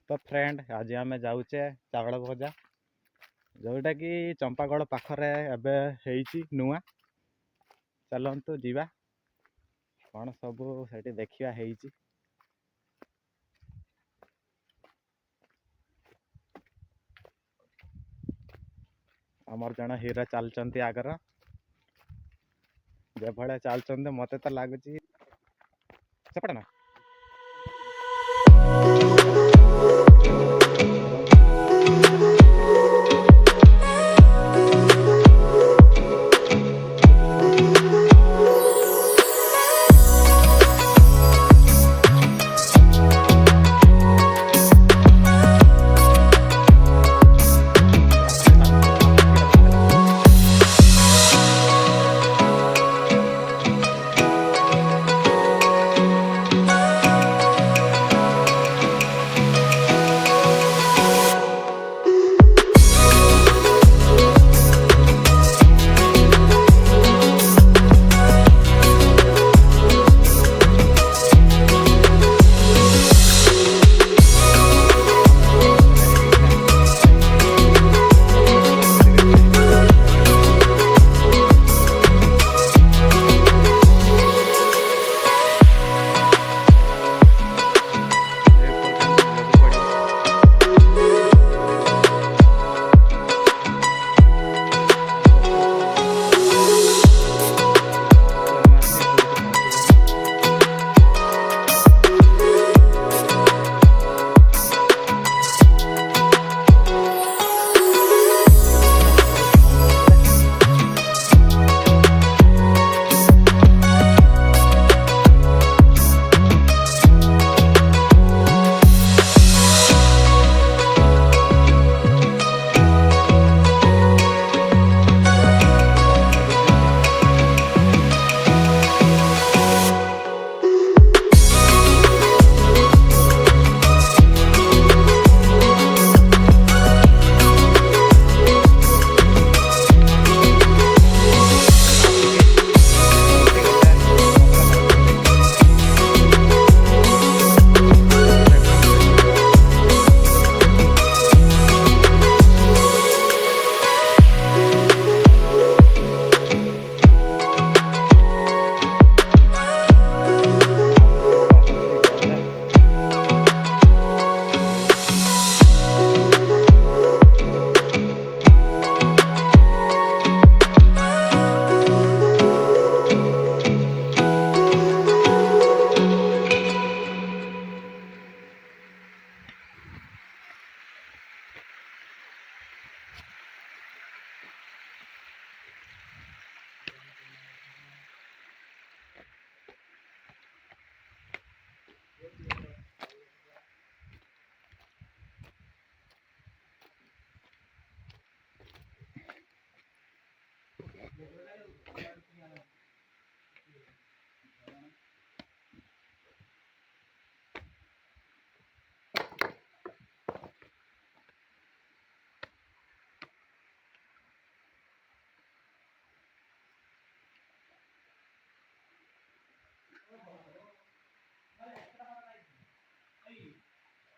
तो फ्रेंड आज आम जाऊे चावल भजा जोटा कि चंपागड़ पाखरे एबे हेइची नुआ चलतु जीवा कौन सब से देखा हेइची। आमर जन हीरो चलचंती आगर जे भाया चलचंती मते तो लगुच सेपटे ना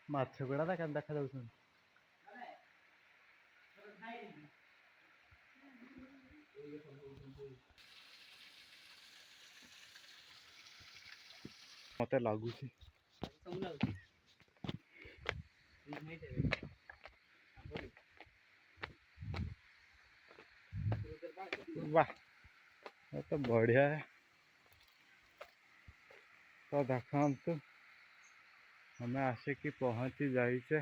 माछ गुड़ा देखा देखा मत लगुच वाह ये तो बढ़िया है। तो देखु हमें आसिकी पहुँची जाइए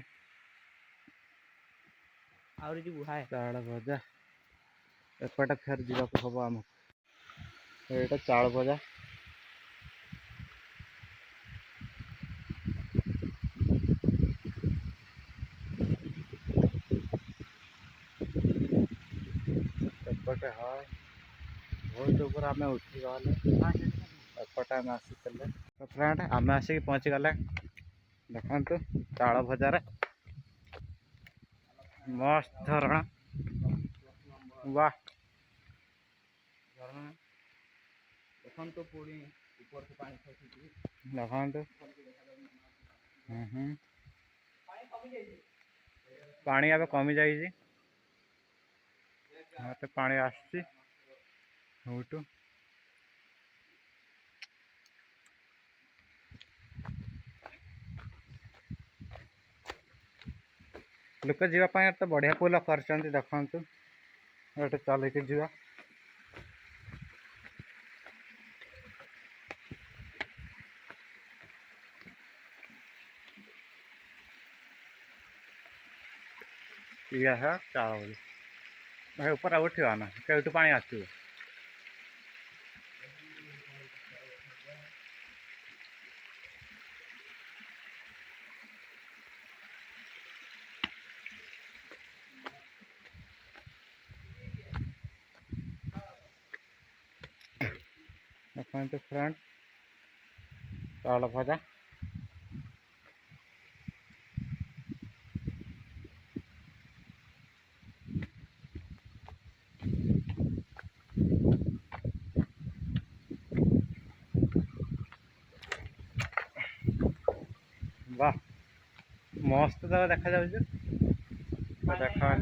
चावल भजा एपटे फेर जावाक हम आमको ये चावल भजा एपटे हाँ बहुत ऊपर आम उठी गले एपटे आम आसी तो फ्रेंड आम आसिक पहुँची गले देखु चावल भजार मस्त झरणा वाह देखु पुणी देखु पानी अब कमी जाइए मत पानी आसची लोक जावाई तो बढ़िया पुल कर देखु ये चलिए जा ये है चावल भाई ऊपर उठा ना कहीं पानी आसो देखते फ्रेंड चावल भजा वाह मस्त तो देखा जाऊँ देखा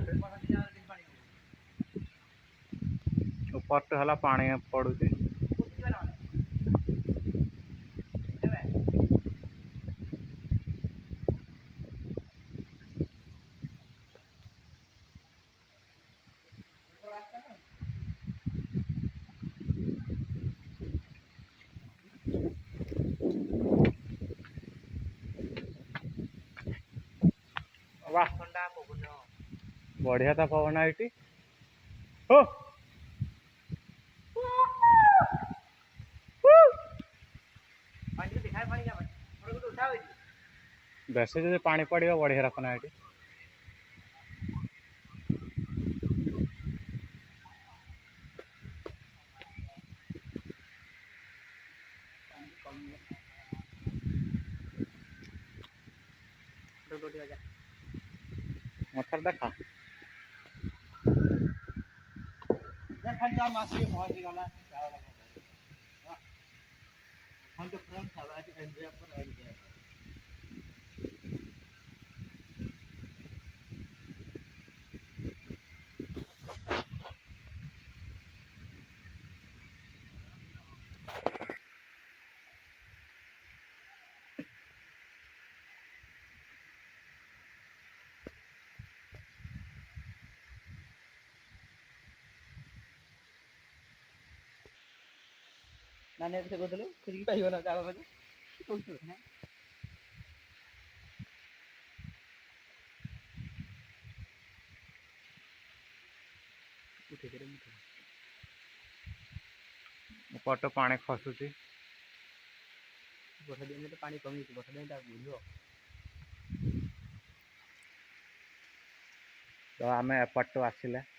ऊपर तो है पानी पड़ू वाह बढ़िया तो पवन ये हो बेसी जो पानी पड़ो बढ़िया रखना ये मथर देखा नानी से कहते खुद पाइब ना चावल भजा ऊपर पानी खसुची वर्षा दिन तो पानी कमी वर्षा दिन बुझ तो आम एपट आसिले